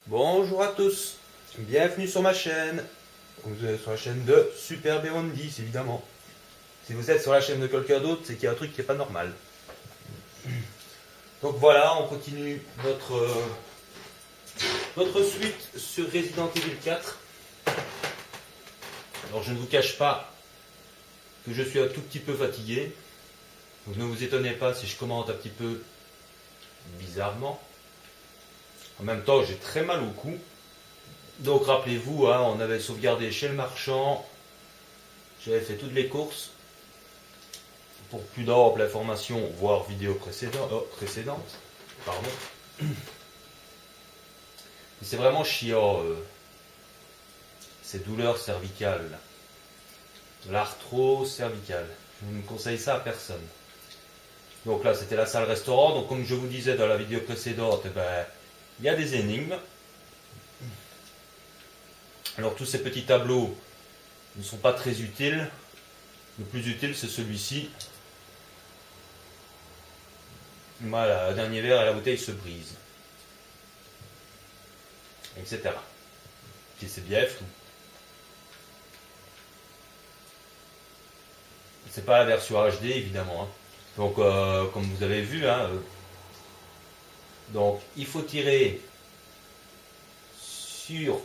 Bonjour à tous, bienvenue sur ma chaîne. Vous êtes sur la chaîne de Super B10 évidemment. Si vous êtes sur la chaîne de quelqu'un d'autre, c'est qu'il y a un truc qui n'est pas normal. Donc voilà, on continue notre suite sur Resident Evil 4. Alors je ne vous cache pas que je suis un tout petit peu fatigué. Donc ne vous étonnez pas si je commente un petit peu bizarrement. En même temps, j'ai très mal au cou. Donc rappelez-vous, hein, on avait sauvegardé chez le marchand. J'avais fait toutes les courses. Pour plus d'amples informations, voir vidéo précédente. Pardon. C'est vraiment chiant. Ces douleurs cervicales. L'arthrose cervicale. Je ne conseille ça à personne. Donc là, c'était la salle restaurant. Donc comme je vous disais dans la vidéo précédente, il y a des énigmes. Alors tous ces petits tableaux ne sont pas très utiles. Le plus utile, c'est celui-ci. Voilà, le dernier verre et la bouteille se brise. Etc. Puis c'est bien tout. C'est pas la version HD évidemment. Hein. Donc comme vous avez vu, hein, donc il faut tirer sur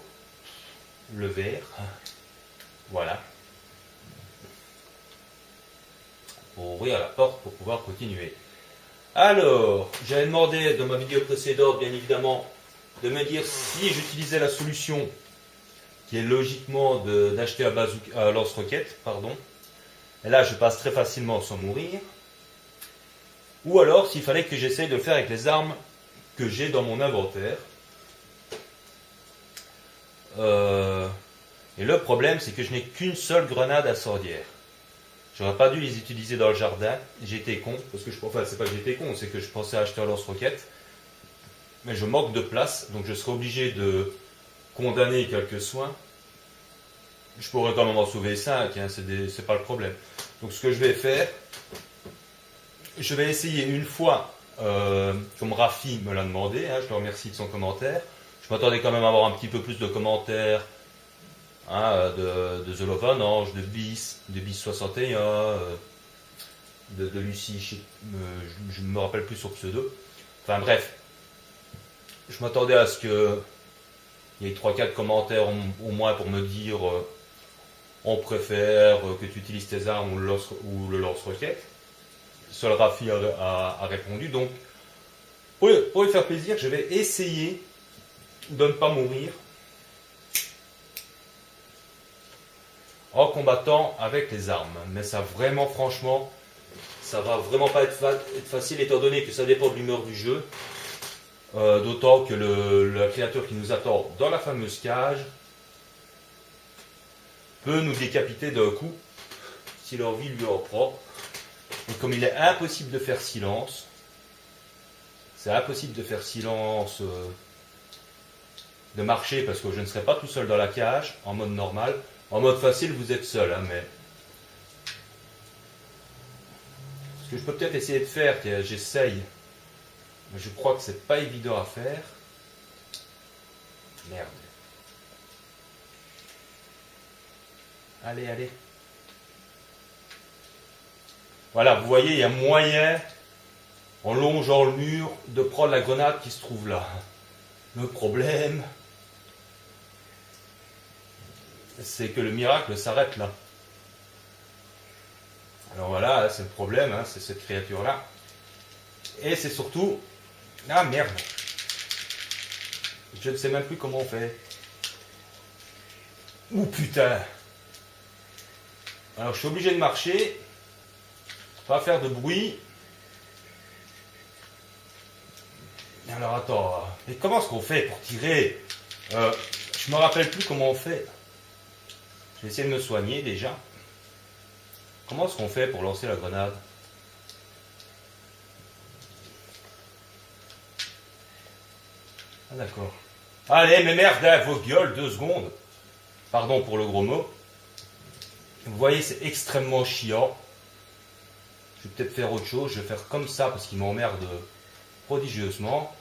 le verre. Voilà. Pour ouvrir la porte pour pouvoir continuer. Alors, j'avais demandé dans ma vidéo précédente, bien évidemment, de me dire si j'utilisais la solution qui est logiquement d'acheter un lance-roquette, pardon. Et là, je passe très facilement sans mourir. Ou alors, s'il fallait que j'essaye de le faire avec les armes que j'ai dans mon inventaire. Et le problème, c'est que je n'ai qu'une seule grenade incendiaire. J'aurais pas dû les utiliser dans le jardin. J'étais con, parce que c'est pas que j'étais con, c'est que je pensais acheter un lance-roquette. Mais je manque de place, donc je serais obligé de condamner quelques soins. Je pourrais quand même en sauver 5, hein, c'est pas le problème. Donc ce que je vais faire, je vais essayer une fois, comme Rafi me l'a demandé, hein, je le remercie de son commentaire. Je m'attendais quand même à avoir un petit peu plus de commentaires. Hein, de The Love Ange, de Bis 61, de Lucie, je ne me rappelle plus son pseudo. Enfin bref, je m'attendais à ce qu'il y ait 3-4 commentaires au moins pour me dire on préfère que tu utilises tes armes ou le lance-roquette. Seul Rafi a répondu. Donc, pour lui faire plaisir, je vais essayer de ne pas mourir en combattant avec les armes. Mais ça vraiment, franchement, ça va vraiment pas être facile étant donné que ça dépend de l'humeur du jeu. D'autant que la créature qui nous attend dans la fameuse cage peut nous décapiter d'un coup si leur vie lui en prend. Et comme il est impossible de faire silence, c'est impossible de faire silence, de marcher parce que je ne serai pas tout seul dans la cage en mode normal. En mode facile, vous êtes seul, hein, mais ce que je peux peut-être essayer de faire, que j'essaye, mais je crois que c'est pas évident à faire. Merde. Allez, allez. Voilà, vous voyez, il y a moyen, en longeant le mur, de prendre la grenade qui se trouve là. Le problème, c'est que le miracle s'arrête là. Alors voilà, c'est le problème, hein, c'est cette créature-là. Et c'est surtout... Ah merde. Je ne sais même plus comment on fait. Ouh putain. Alors je suis obligé de marcher. Pas faire de bruit. Alors attends. Et comment est-ce qu'on fait pour tirer je me rappelle plus comment on fait. Je vais essayer de me soigner déjà. Comment est-ce qu'on fait pour lancer la grenade? Ah d'accord. Allez, mais merde, hein, vos gueules, 2 secondes. Pardon pour le gros mot. Vous voyez, c'est extrêmement chiant. Je vais peut-être faire autre chose. Je vais faire comme ça parce qu'il m'emmerde prodigieusement.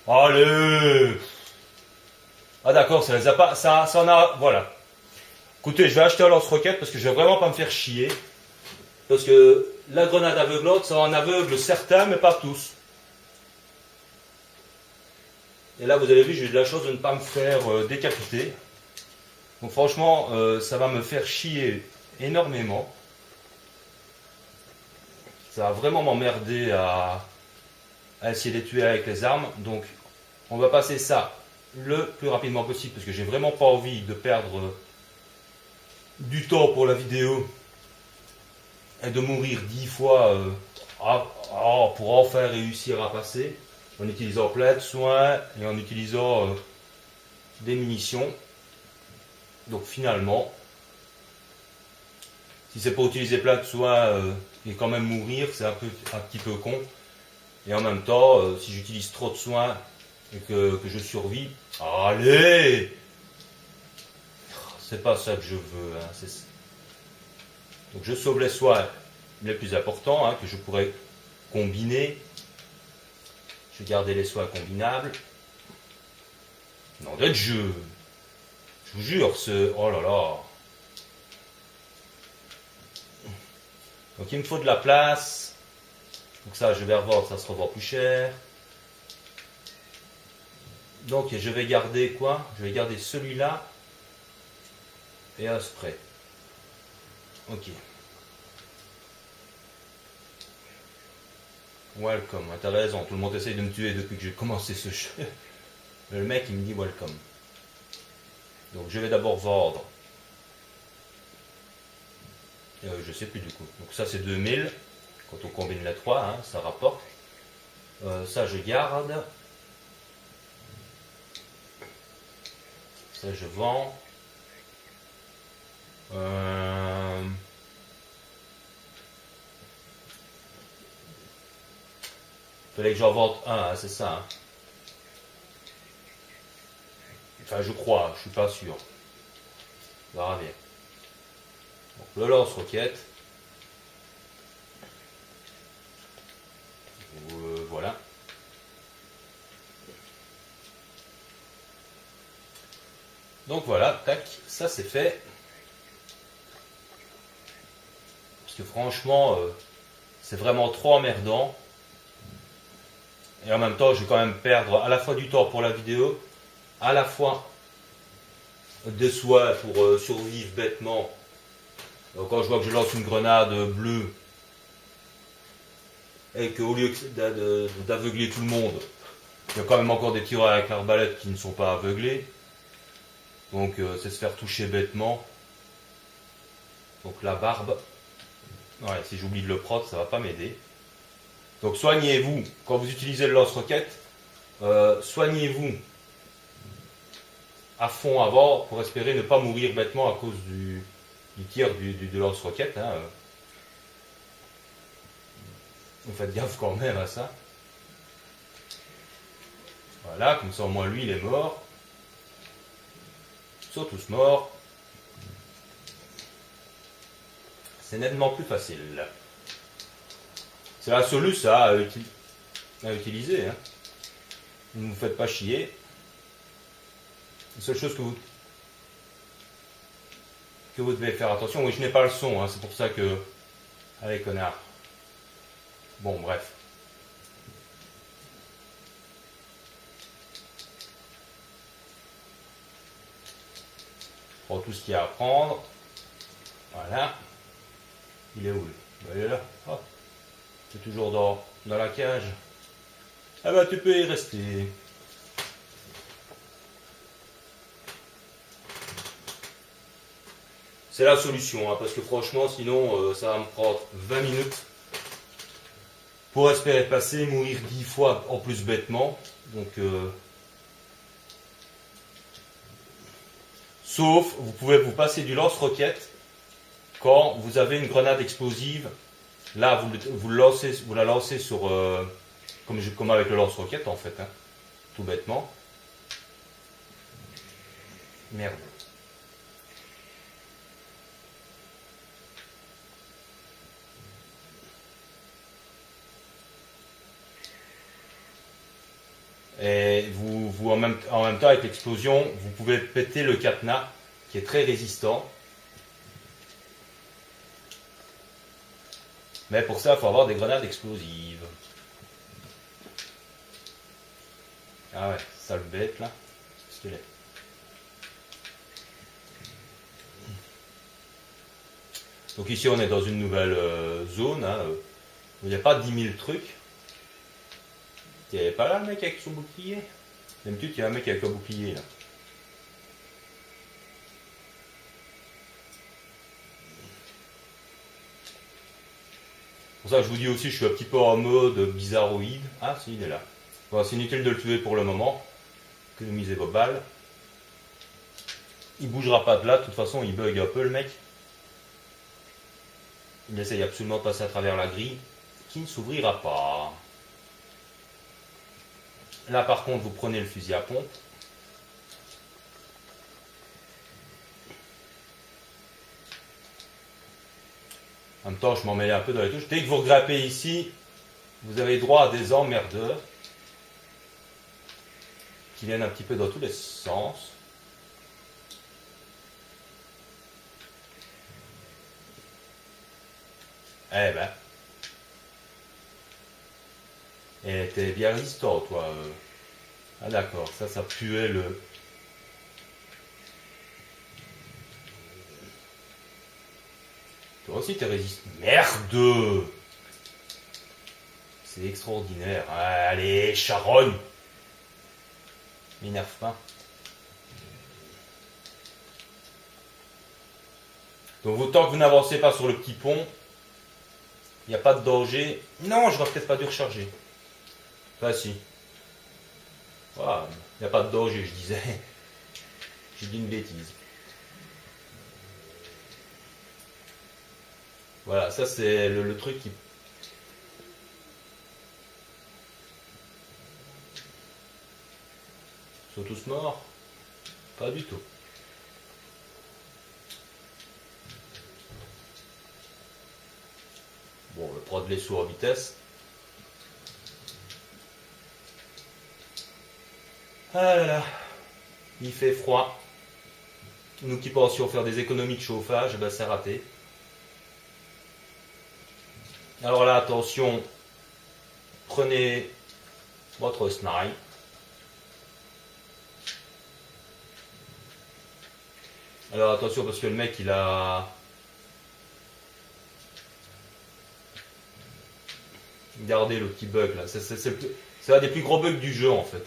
Allez. Ah d'accord, ça les a pas. Ça en a. Voilà. Écoutez, je vais acheter un lance-roquette parce que je vais vraiment pas me faire chier. Parce que la grenade aveuglante, ça en aveugle certains, mais pas tous. Et là, vous avez vu, j'ai eu de la chance de ne pas me faire décapiter. Donc franchement, ça va me faire chier énormément. Ça va vraiment m'emmerder à essayer de les tuer avec les armes. Donc on va passer ça le plus rapidement possible parce que j'ai vraiment pas envie de perdre du temps pour la vidéo et de mourir 10 fois pour enfin réussir à passer en utilisant plein de soins et en utilisant des munitions. Donc finalement, si c'est pour utiliser plein de soins et quand même mourir, c'est un petit peu con. Et en même temps, si j'utilise trop de soins et que je survis, allez, c'est pas ça que je veux. Hein, donc je sauve les soins les plus importants que je pourrais combiner. Je vais garder les soins combinables. Non, d'être jeu. Je vous jure, oh là là. Donc il me faut de la place. Donc ça, je vais revendre, ça se revend plus cher. Donc je vais garder quoi? Je vais garder celui-là et un spray. Ok. Welcome, t'as raison, tout le monde essaye de me tuer depuis que j'ai commencé ce jeu. Le mec il me dit welcome. Donc je vais d'abord vendre. Je sais plus du coup. Donc ça c'est 2000. Quand on combine les trois, hein, ça rapporte. Ça je garde. Ça je vends. Fallait que j'en vende un, hein, c'est ça. Hein. Enfin je crois, je suis pas sûr. On verra bien. Donc le lance-roquette. Voilà. Donc voilà, tac, ça c'est fait. Parce que franchement, c'est vraiment trop emmerdant. Et en même temps, je vais quand même perdre à la fois du temps pour la vidéo, à la fois des soins pour survivre bêtement. Donc, quand je vois que je lance une grenade bleue et qu'au lieu d'aveugler tout le monde, il y a quand même encore des tireurs avec l'arbalète qui ne sont pas aveuglés. Donc c'est se faire toucher bêtement. Donc la barbe, ouais, si j'oublie de le prendre, ça va pas m'aider. Donc soignez-vous, quand vous utilisez le lance-roquette, soignez-vous à fond avant pour espérer ne pas mourir bêtement à cause du tir du lance-roquette. Hein. Vous faites gaffe quand même à ça. Voilà, comme ça au moins lui il est mort. Ils sont tous morts. C'est nettement plus facile. C'est la soluce à utiliser. Hein. Ne vous faites pas chier. La seule chose que vous devez faire attention, oui je n'ai pas le son, hein, c'est pour ça que... Allez connard. Bon bref. Prends tout ce qu'il y a à prendre. Voilà. Il est où lui? Il est là. Oh. C'est toujours dans la cage. Ah bah tu peux y rester. C'est la solution, hein, parce que franchement sinon ça va me prendre 20 minutes pour espérer passer, mourir 10 fois en plus bêtement. Donc sauf vous pouvez vous passer du lance-roquette quand vous avez une grenade explosive. Là vous la lancez sur comme avec le lance-roquette en fait, hein, tout bêtement. Merde. Et en même temps, avec l'explosion, vous pouvez péter le cadenas qui est très résistant. Mais pour ça, il faut avoir des grenades explosives. Ah ouais, sale bête là. Stylé. Donc ici, on est dans une nouvelle zone. Hein, où il n'y a pas 10 000 trucs. Il n'y avait pas là le mec avec son bouclier. D'habitude, il y a un mec avec un bouclier là. Pour ça, je vous dis aussi, je suis un petit peu en mode bizarroïde. Ah, si, il est là. Bon, c'est inutile de le tuer pour le moment. Économisez vos balles. Il bougera pas de là. De toute façon, il bug un peu le mec. Il essaye absolument de passer à travers la grille qui ne s'ouvrira pas. Là, par contre, vous prenez le fusil à pompe. En même temps, je m'en mêlais un peu dans les touches. Dès que vous regrippez ici, vous avez droit à des emmerdeurs qui viennent un petit peu dans tous les sens. Eh ben. Et t'es bien résistant, toi. Ah d'accord, ça puait le... Toi aussi t'es résistant. Merde! C'est extraordinaire. Allez, charogne! M'énerve pas. Donc tant que vous n'avancez pas sur le petit pont, il n'y a pas de danger. Non, j'aurais peut-être pas dû recharger. Enfin si. Voilà, il n'y a pas de danger, je disais. J'ai dit une bêtise. Voilà, ça c'est le truc qui... Ils sont tous morts? Pas du tout. Bon, on va prendre les sauts à vitesse. Ah là là, il fait froid. Nous qui pensions faire des économies de chauffage, eh ben c'est raté. Alors là, attention, prenez votre snipe. Alors attention parce que le mec il a... Regardez le petit bug là, c'est un des plus gros bugs du jeu en fait.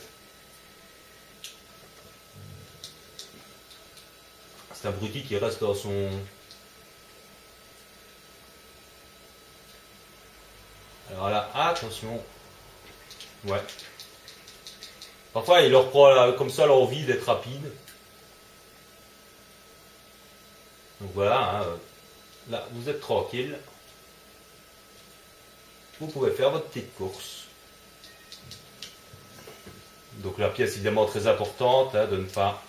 C'est un abruti qui reste dans son... Alors là, attention. Ouais. Parfois il leur prend comme ça l'envie d'être rapide. Donc voilà, hein, là vous êtes tranquille. Vous pouvez faire votre petite course. Donc la pièce évidemment très importante, hein, de ne pas...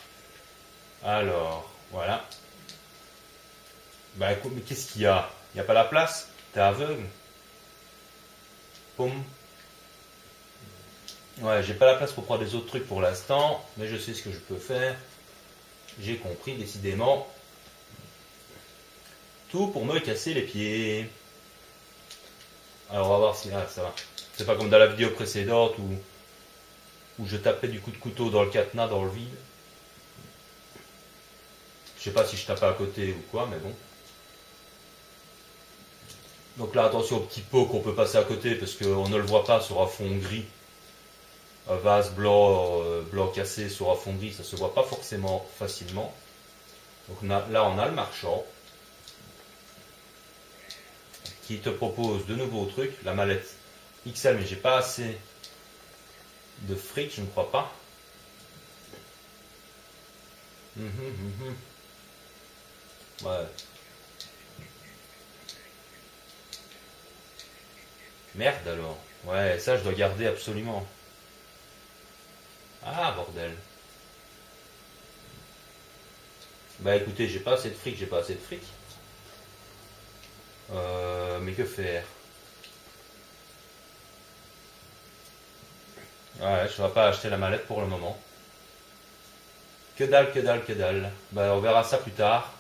Alors, voilà. Bah écoute, mais qu'est-ce qu'il y a? Il n'y a pas la place? T'es aveugle? Poum. Ouais, j'ai pas la place pour prendre les autres trucs pour l'instant, mais je sais ce que je peux faire. J'ai compris décidément. Tout pour me casser les pieds. Alors on va voir si... Ah, ça va. C'est pas comme dans la vidéo précédente où je tapais du coup de couteau dans le cadenas, dans le vide. Je sais pas si je tapais à côté ou quoi, mais bon. Donc là, attention au petit pot qu'on peut passer à côté parce qu'on ne le voit pas sur un fond gris. Un vase blanc, blanc cassé sur un fond gris, ça se voit pas forcément facilement. Donc là, on a le marchand qui te propose de nouveaux trucs. La mallette XL, mais j'ai pas assez de fric, je ne crois pas. Ouais. Merde alors. Ouais, ça je dois garder absolument. Ah bordel. Bah écoutez, j'ai pas assez de fric, j'ai pas assez de fric. Mais que faire? Ouais, je ne vais pas acheter la mallette pour le moment. Que dalle, que dalle, que dalle. Bah, on verra ça plus tard.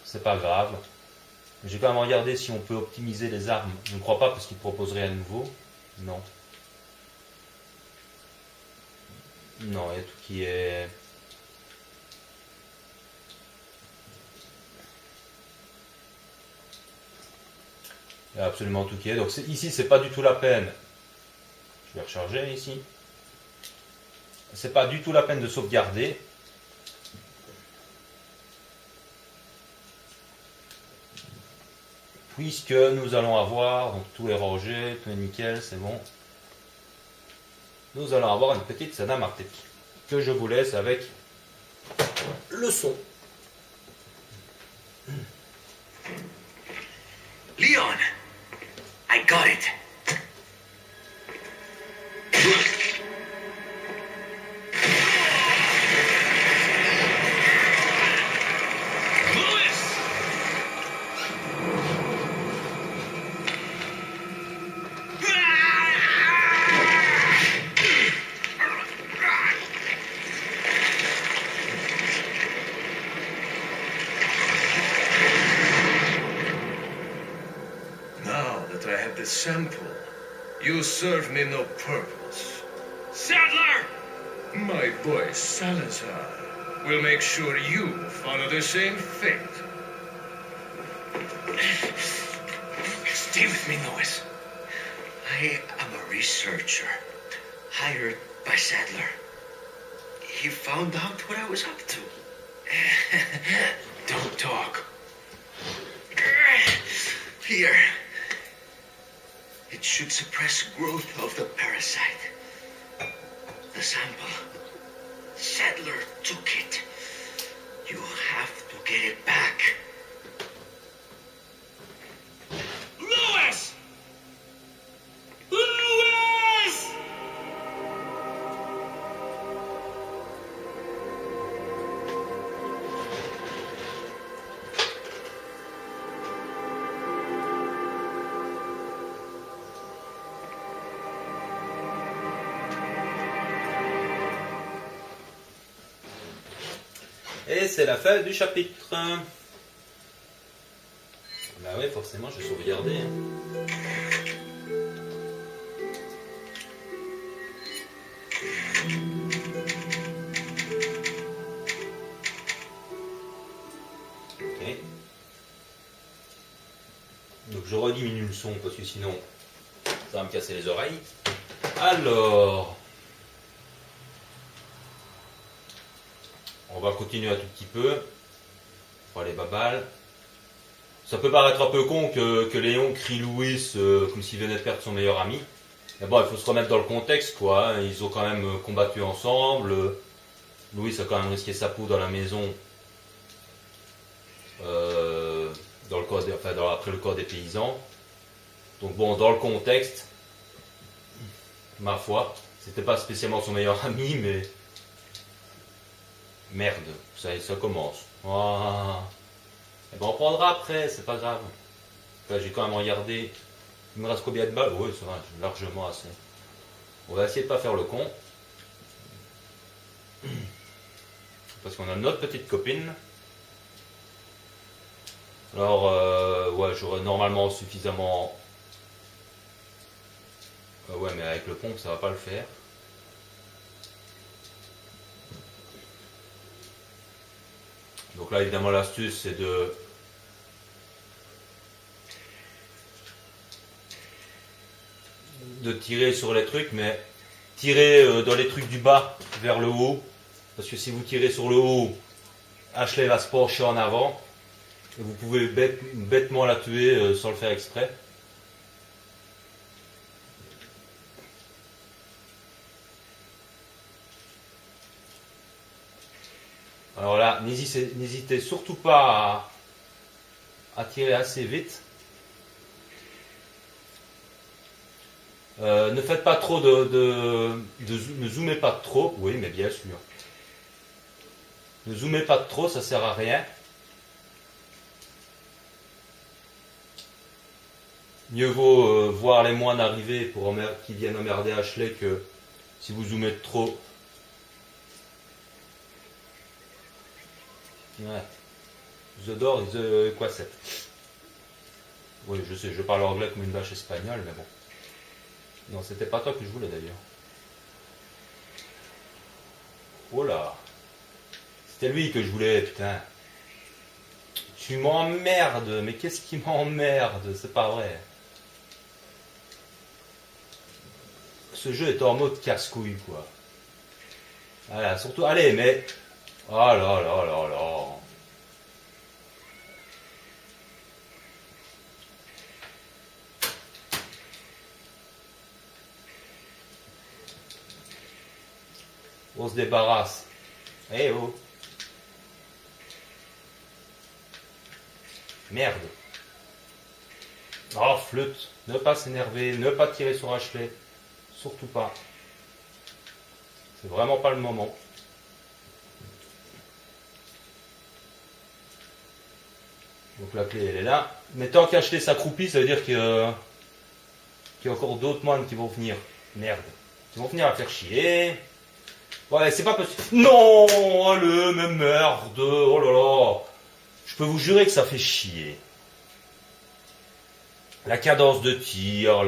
C'est pas grave. J'ai quand même regardé si on peut optimiser les armes. Je ne crois pas parce qu'ils proposent rien de nouveau. Non. Non, il y a tout qui est... Il y a absolument tout qui est. Donc ici, c'est pas du tout la peine. Je vais recharger ici. C'est pas du tout la peine de sauvegarder. Puisque nous allons avoir, donc tout est rangé, tout est nickel, c'est bon. Nous allons avoir une petite scène dramatique que je vous laisse avec le son. Leon, I got it. Sample. You serve me no purpose. Sadler! My boy Salazar will make sure you follow the same fate. Stay with me, Noes. I am a researcher hired by Sadler. He found out what I was up to. Don't talk. Here. It should suppress growth of the parasite. The sample. Sadler took it. You have to get it back. Louis! Louis! Et c'est la fin du chapitre. Bah ouais, forcément, je vais sauvegarder. Ok. Donc je rediminue le son parce que sinon, ça va me casser les oreilles. Alors... On va continuer un tout petit peu. Pour les babales. Ça peut paraître un peu con que Léon crie Louis comme s'il venait de perdre son meilleur ami. Mais bon, il faut se remettre dans le contexte, quoi. Ils ont quand même combattu ensemble. Louis a quand même risqué sa peau dans la maison. Dans le corps après le corps des paysans. Donc bon, dans le contexte, ma foi, c'était pas spécialement son meilleur ami, mais... Merde, ça commence. Oh. Et ben on prendra après, c'est pas grave. Enfin, j'ai quand même regardé. Il me reste combien de balles? Oui, ça va, j'ai largement assez. On va essayer de pas faire le con. Parce qu'on a notre petite copine. Alors, ouais, j'aurais normalement suffisamment... ouais, mais avec le pompe, ça va pas le faire. Donc là, évidemment, l'astuce, c'est de tirer sur les trucs, mais tirer dans les trucs du bas vers le haut. Parce que si vous tirez sur le haut, Ashley va se pencher en avant. Et vous pouvez bêtement la tuer sans le faire exprès. Alors là, n'hésitez surtout pas à tirer assez vite. Ne faites pas trop ne zoomez pas trop. Oui, mais bien sûr. Ne zoomez pas trop, ça sert à rien. Mieux vaut voir les moines arriver qui viennent emmerder Ashley que Si vous zoomez trop. Ouais. The door is the Quaset. Oui, je sais, je parle anglais comme une vache espagnole, mais bon. Non, c'était pas toi que je voulais d'ailleurs. Oh là. C'était lui que je voulais, putain. Tu m'emmerdes, mais qu'est-ce qui m'emmerde? C'est pas vrai. Ce jeu est en mode casse-couille, quoi. Voilà, surtout, allez, mais... Oh là là là là. On se débarrasse. Eh oh. Merde. Oh, flûte. Ne pas s'énerver, ne pas tirer sur Ashley. Surtout pas. C'est vraiment pas le moment. Donc la clé, elle est là. Mais tant qu'Ashley s'accroupit, ça veut dire qu'il y a encore d'autres moines qui vont venir. Merde. Qui vont venir à faire chier. Ouais, c'est pas possible. Non, allez, mais merde. Oh là là. Je peux vous jurer que ça fait chier. La cadence de tir,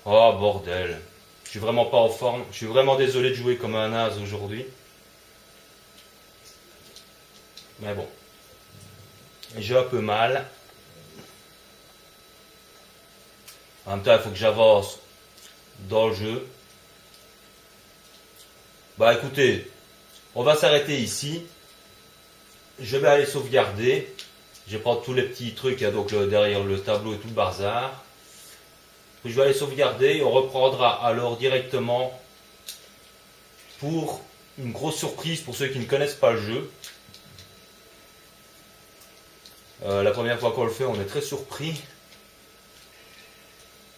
Oh, bordel. Je suis vraiment pas en forme. Je suis vraiment désolé de jouer comme un naze aujourd'hui. Mais bon. J'ai un peu mal. En même temps, il faut que j'avance dans le jeu. Bah écoutez, on va s'arrêter ici. Je vais aller sauvegarder. Je vais prendre tous les petits trucs, hein, donc derrière le tableau et tout le bazar. Je vais aller sauvegarder. On reprendra alors directement pour une grosse surprise pour ceux qui ne connaissent pas le jeu. La première fois qu'on le fait, on est très surpris.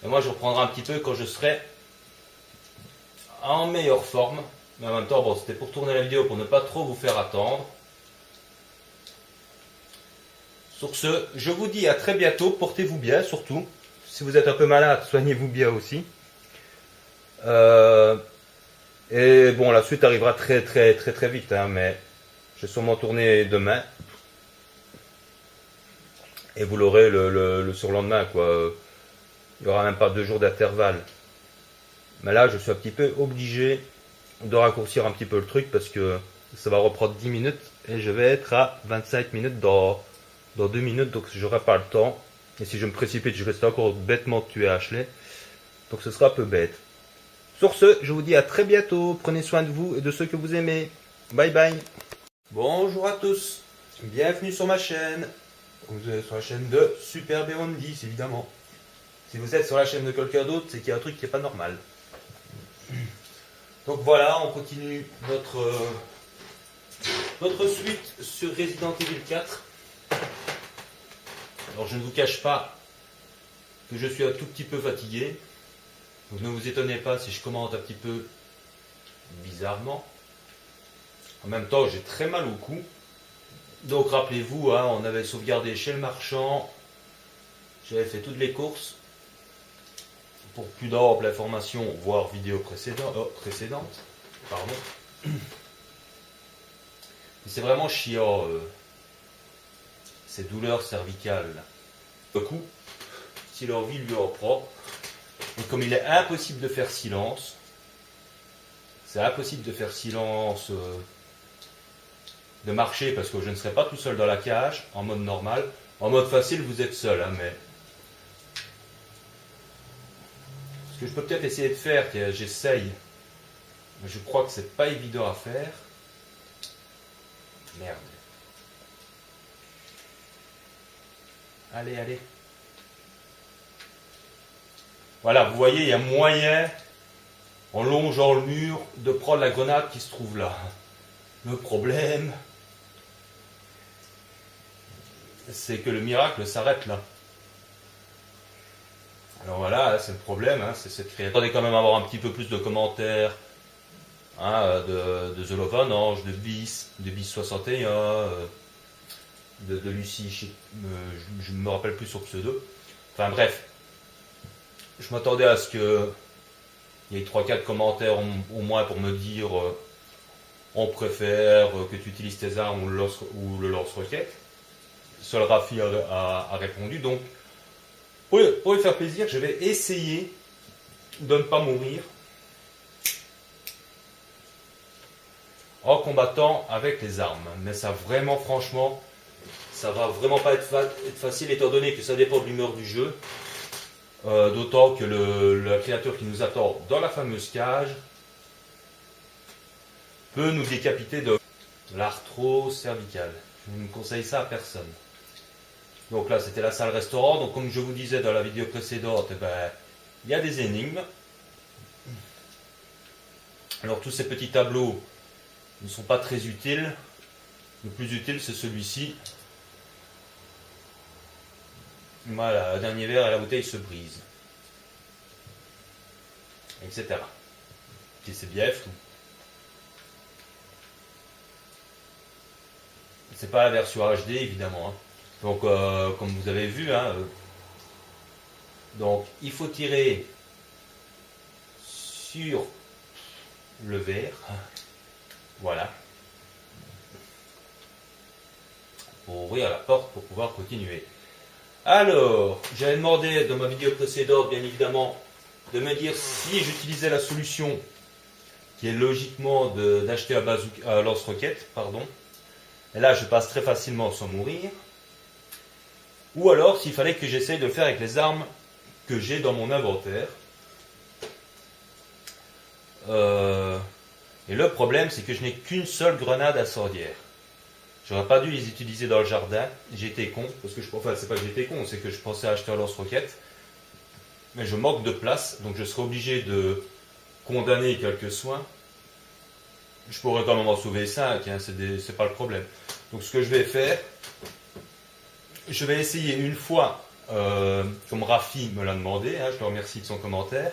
Et moi, je reprendrai un petit peu quand je serai en meilleure forme. Mais en même temps, bon, c'était pour tourner la vidéo pour ne pas trop vous faire attendre. Sur ce, je vous dis à très bientôt. Portez-vous bien, surtout. Si vous êtes un peu malade, soignez-vous bien aussi. Et bon, la suite arrivera très vite, hein, mais je vais sûrement tourner demain. Et vous l'aurez le surlendemain, quoi. Il n'y aura même pas 2 jours d'intervalle. Mais là, je suis un petit peu obligé de raccourcir un petit peu le truc parce que ça va reprendre 10 minutes et je vais être à 25 minutes dans 2 minutes, donc j'aurai pas le temps. Et si je me précipite, je reste encore bêtement tuer Ashley. Donc ce sera un peu bête. Sur ce, je vous dis à très bientôt. Prenez soin de vous et de ceux que vous aimez. Bye bye. Bonjour à tous. Bienvenue sur ma chaîne. Vous êtes sur la chaîne de Super B110, évidemment. Si vous êtes sur la chaîne de quelqu'un d'autre, c'est qu'il y a un truc qui n'est pas normal. Donc voilà, on continue notre suite sur Resident Evil 4. Alors je ne vous cache pas que je suis un tout petit peu fatigué. Donc ne vous étonnez pas si je commente un petit peu bizarrement. En même temps, j'ai très mal au cou. Donc rappelez-vous, hein, on avait sauvegardé chez le marchand. J'avais fait toutes les courses. Pour plus d'ample information, voir vidéo précédente. Pardon. C'est vraiment chiant, ces douleurs cervicales. Du coup, si leur vie lui en prend, et comme il est impossible de faire silence, c'est impossible de faire silence, de marcher, parce que je ne serai pas tout seul dans la cage, en mode normal. En mode facile, vous êtes seul, hein, mais... Ce que je peux peut-être essayer de faire, que j'essaye, mais je crois que c'est pas évident à faire. Merde. Allez, allez. Voilà, vous voyez, il y a moyen, en longeant le mur, de prendre la grenade qui se trouve là. Le problème, c'est que le miracle s'arrête là. Alors voilà, c'est le problème, hein, c'est cette créature. Attendez quand même avoir un petit peu plus de commentaires, hein, de The Love Ange, de Bis 61, de Lucie, je ne me rappelle plus son pseudo. Enfin bref, je m'attendais à ce que Il y a eu 3-4 commentaires au moins pour me dire on préfère que tu utilises tes armes ou le lance-roquette. Seul Rafi a répondu. Donc, pour lui faire plaisir, je vais essayer de ne pas mourir en combattant avec les armes. Mais ça vraiment, franchement, ça va vraiment pas être facile étant donné que ça dépend de l'humeur du jeu. D'autant que la créature qui nous attend dans la fameuse cage peut nous décapiter de l'arthrose cervicale. Je ne conseille ça à personne. Donc là, c'était la salle restaurant. Donc comme je vous disais dans la vidéo précédente, eh ben, il y a des énigmes. Alors tous ces petits tableaux ne sont pas très utiles. Le plus utile, c'est celui-ci. Voilà, le dernier verre et la bouteille se brisent. Etc. Et c'est bief. C'est pas la version HD évidemment. Hein. Donc comme vous avez vu, hein, donc il faut tirer sur le verre. Voilà. Pour ouvrir la porte pour pouvoir continuer. Alors, j'avais demandé dans ma vidéo précédente, bien évidemment, de me dire si j'utilisais la solution qui est logiquement d'acheter un lance-roquette, pardon. Et là, je passe très facilement sans mourir. Ou alors, s'il fallait que j'essaye de le faire avec les armes que j'ai dans mon inventaire. Et le problème, c'est que je n'ai qu'une seule grenade incendiaire. J'aurais pas dû les utiliser dans le jardin. J'étais con, parce que c'est pas que j'étais con, c'est que je pensais acheter un lance-roquette. Mais je manque de place, donc je serai obligé de condamner quelques soins. Je pourrais quand même en sauver 5, hein, c'est pas le problème. Donc ce que je vais faire, je vais essayer une fois, comme Rafi me l'a demandé, hein, je le remercie de son commentaire,